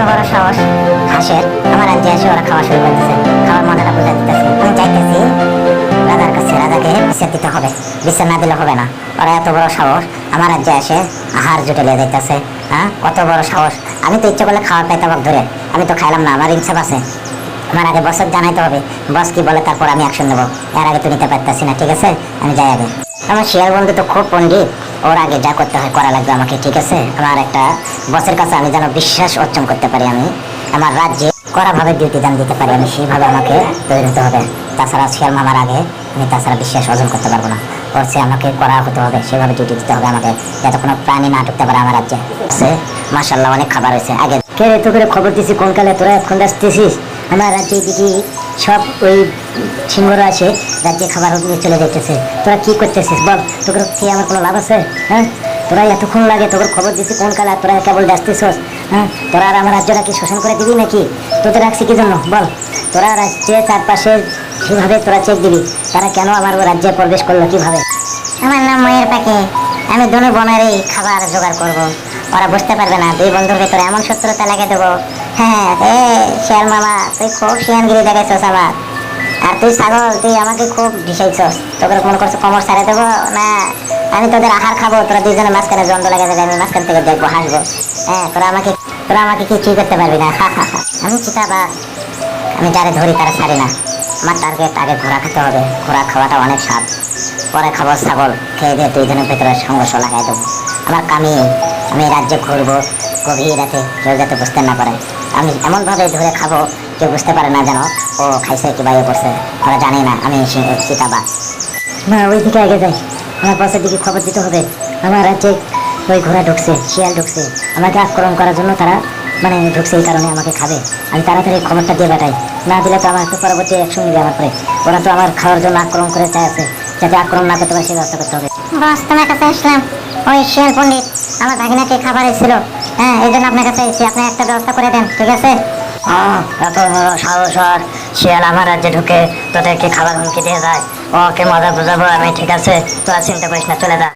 বড় সাহস হাঁসের আমার রাজ্যে এসে ওরা খাওয়া শুরু করতেছে। খাওয়ার মজাটা বুঝা দিতেছে। আমি চাইতেছি রাজার কাছে, রাজাকে বিচার দিতে হবে, বিচার না দিলে হবে না। ওরা এত বড় সাহস আমার রাজ্যে এসে আহার জুটে লিয়ে যাইতেছে। হ্যাঁ, কত বড় সাহস! আমি তো ইচ্ছা করলে খাওয়ার পাইতাম ধরে, আমি তো খাইলাম না, আমার ইনসাফ আছে। আমার আগে বসের জানাইতে হবে, বস কি বলে তারপর আমি অ্যাকশন নেবো। এর আগে তো নিতে পারতেছি না, ঠিক আছে? আমি যাই আগে। আমার শিয়াল বন্ধু তো খুব পণ্ডিত, ওর আগে যা করতে হয় করা লাগবে আমাকে, ঠিক আছে? আমার একটা বসের কাছে আমি যেন বিশ্বাস অর্জন করতে পারি, আমি আমার রাজ্যে কড়াভাবে ডিউটি দান দিতে পারি, আমি সেইভাবে আমাকে তৈরি হতে হবে। তাছাড়া শিয়াল মামার আগে আমি তাছাড়া বিশ্বাস অর্জন করতে পারবো না। ওর সে আমাকে করা হতে হবে, সেভাবে ডিউটি দিতে হবে আমাদের, যাতে কোনো প্রাণী না ঢুকতে পারে আমার রাজ্যে। সে মাশাল্লাহ অনেক খাবার হয়েছে। আগে কে রে তোকে খবর দিছি কোন কালে, তোরা এখন আসতেছিস আমার রাজ্যে? দেখি সব ওই সিংহরা আছে রাজ্যে খাবার নিয়ে চলে যাইতেছে। তোরা কি করতেছিস বল? তোকে খেয়ে আমার কোনো লাভ আছে? হ্যাঁ, তোরা এতক্ষণ লাগে, তোকে খবর দিছি কোন কালে, তোরা কেবল আসতেছস? হ্যাঁ, তোরা আর আমার রাজ্যটা কি শোষণ করে দিবি নাকি? তোদের রাখছি কি জন্য বল? তোরা রাজ্যে চারপাশে কিভাবে তোরা চেক দিবি, তারা কেন আমার রাজ্যে প্রবেশ করলো কিভাবে? আমার নাম ময়ের পাখি, আমি দুনো বনেরই খাবার জোগাড় করব। ওরা বুঝতে পারবে না, দুই বন্ধুর ভেতরে এমন শত্রুতা লাগিয়ে দেবো। হ্যাঁ এ শিয়াল মামা, তুই খুব শিয়ানগিরি দেখাইছস আমার। আর তুই ছাগল, তুই আমাকে খুব ঢিসাইছস। তোকে মনে করছো কমর ছাড়ে দেবো না? আমি তোদের আহার খাবো, তোরা দুইজনের মাঝখানে দ্বন্দ্ব লাগা যাবে, আমি মাঝখান থেকে দেখবো, হাসবো। হ্যাঁ, তোরা আমাকে কিছুই করতে পারবি না। আমি চিতাবাঘ, আমি যারে ধরি তারা ছাড়ি না। আমার টার্গেট আগে ঘোড়া খেতে হবে, ঘোড়া খাওয়াটা অনেক স্বাদ। পরে খাবো ছাগল, খেয়ে দিয়ে দুইজনের ভেতরে সংঘর্ষ লাগাই দেবো। আমার আমি রাজ্যে ঘুরবো গভীর রাতে, কেউ যাতে বুঝতে না পারে। আমি এমনভাবে ধরে খাবো কেউ বুঝতে পারে না যেন ও খাইছে কি বাইরে করছে, ওরা জানে না আমি চিতাবাঘ। না, ওই দিকে আগে যাই, আমার পাশের দিকে খবর দিতে হবে। আমার রাজ্যে ওই ঘোড়া ঢুকছে, শিয়াল ঢুকছে, আমাকে আক্রমণ করার জন্য তারা ঢুকছে, এই কারণে আমাকে খাবে। আমি তাড়াতাড়ি খবরটা দিয়ে পাঠাই, না দিলে তো আমার তো পরবর্তী অ্যাকশন নিবে আমার পরে। ওরা তো আমার খাওয়ার জন্য আক্রমণ করে চাই আছে, যাতে আক্রমণ না করতে পারে সেই ব্যবস্থা করতে হবে। বস, তোমার কাছে আসলাম, ওই শিয়াল পণ্ডিত আমার ভাগিনাকে খাবার এসেছিল। হ্যাঁ, এই জন্য আপনার কাছে এসেছি, আপনি একটা ব্যবস্থা করে দেন, ঠিক আছে? এত বড় সাহস আর শিয়াল আমার রাজ্যে ঢুকে তোদেরকে খাবার হুমকি দিয়ে যায়, ওকে মজা বুঝাবো আমি, ঠিক আছে? তোরা চিন্তা করিস না, চলে যা।